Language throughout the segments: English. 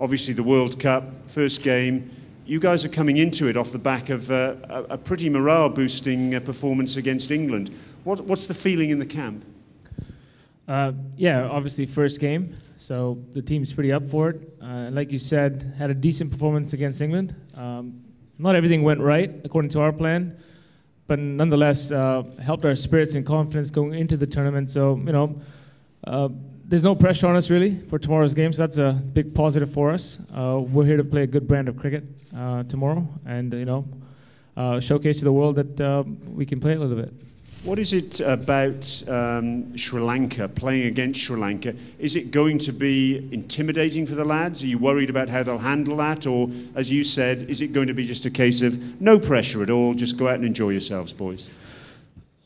obviously the World Cup, first game. You guys are coming into it off the back of a pretty morale-boosting performance against England. What's the feeling in the camp? Yeah, obviously first game, so the team's pretty up for it. Like you said, had a decent performance against England. Not everything went right according to our plan, but nonetheless helped our spirits and confidence going into the tournament. So, you know, there's no pressure on us really for tomorrow's game, so that's a big positive for us. We're here to play a good brand of cricket tomorrow, and you know, showcase to the world that we can play a little bit. What is it about Sri Lanka, playing against Sri Lanka? Is it going to be intimidating for the lads? Are you worried about how they'll handle that? Or, as you said, is it going to be just a case of no pressure at all, just go out and enjoy yourselves, boys?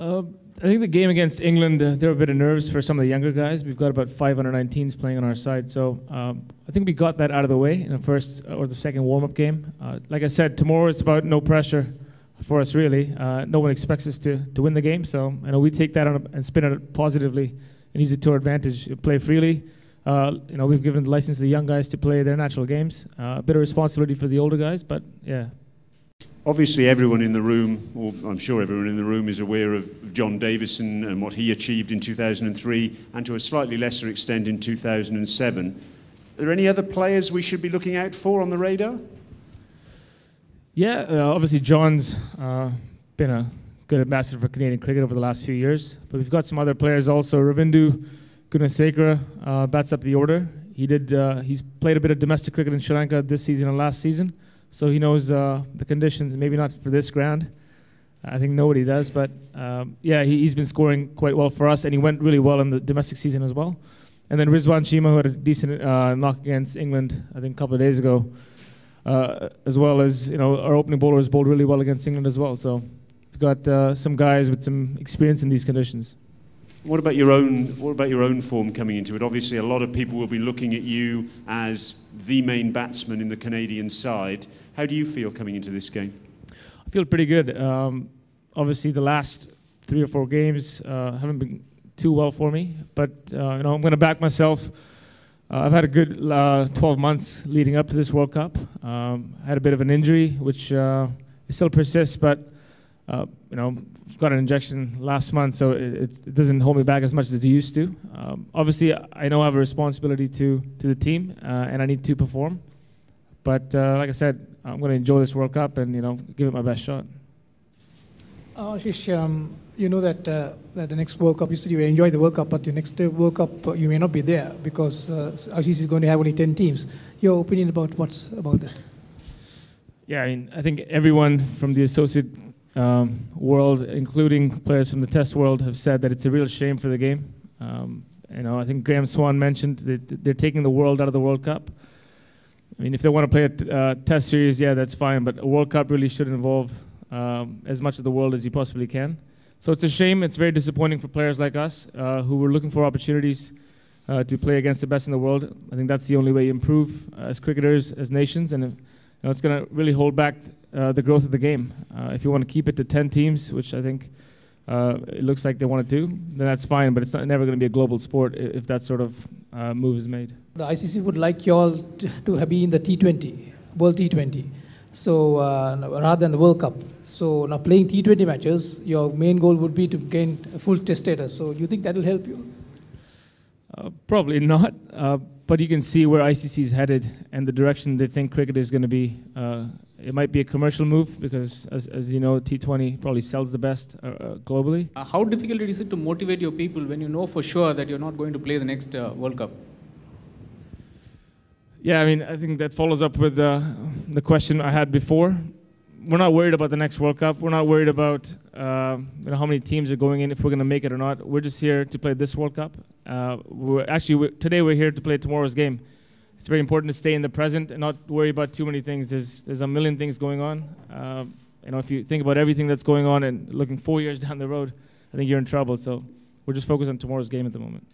I think the game against England, there were a bit of nerves for some of the younger guys. We've got about 5 under-19s playing on our side, so I think we got that out of the way in the first or the second warm-up game. Like I said, tomorrow it's about no pressure for us, really. No one expects us to win the game, so I know we take that on and spin it positively and use it to our advantage. Play freely. You know, we've given the license to the young guys to play their natural games. A bit of responsibility for the older guys, but yeah. Obviously, everyone in the room, or I'm sure everyone in the room, is aware of John Davison and what he achieved in 2003, and to a slightly lesser extent in 2007. Are there any other players we should be looking out for on the radar? Yeah, obviously John's been a good ambassador for Canadian cricket over the last few years, but we've got some other players also. Ravindu Gunasekara bats up the order. He's played a bit of domestic cricket in Sri Lanka this season and last season, so he knows the conditions, maybe not for this ground. I think nobody does, but yeah, he's been scoring quite well for us, and he went really well in the domestic season as well. And then Rizwan Cheema, who had a decent knock against England, I think a couple of days ago, as well as, you know, our opening bowler has bowled really well against England as well. So we've got some guys with some experience in these conditions. What about your own form coming into it? Obviously, a lot of people will be looking at you as the main batsman in the Canadian side. How do you feel coming into this game? I feel pretty good. Obviously, the last 3 or 4 games haven't been too well for me, but you know, I'm going to back myself. I've had a good 12 months leading up to this World Cup. I had a bit of an injury, which still persists, but you know, I've got an injection last month, so it doesn't hold me back as much as it used to. Obviously, I know I have a responsibility to the team, and I need to perform. But like I said, I'm going to enjoy this World Cup and, you know, give it my best shot. Ashish, you know that the next World Cup, you said you enjoy the World Cup, but your next World Cup you may not be there because Ashish is going to have only 10 teams. Your opinion about that? Yeah, I mean, I think everyone from the associate world, including players from the Test world, have said that it's a real shame for the game. You know, I think Graham Swan mentioned that they're taking the world out of the World Cup. I mean, if they want to play a Test series, yeah, that's fine, but a World Cup really should involve as much of the world as you possibly can. So it's a shame. It's very disappointing for players like us who were looking for opportunities to play against the best in the world. I think that's the only way you improve as cricketers, as nations, and you know, it's going to really hold back the growth of the game. If you want to keep it to 10 teams, which I think it looks like they want to do, then that's fine, but it's never going to be a global sport if that sort of move is made. The ICC would like you all to be in the T20, World T20, so rather than the World Cup. So now playing T20 matches, your main goal would be to gain a full Test status. So do you think that will help you? Probably not, but you can see where ICC is headed and the direction they think cricket is going to be. It might be a commercial move because, as you know, T20 probably sells the best globally. How difficult is it to motivate your people when you know for sure that you're not going to play the next World Cup? Yeah, I mean, I think that follows up with the question I had before. We're not worried about the next World Cup. We're not worried about you know, how many teams are going in, if we're going to make it or not. We're just here to play this World Cup. Today we're here to play tomorrow's game. It's very important to stay in the present and not worry about too many things. There's a million things going on. You know, if you think about everything that's going on and looking 4 years down the road, I think you're in trouble. So we're just focused on tomorrow's game at the moment.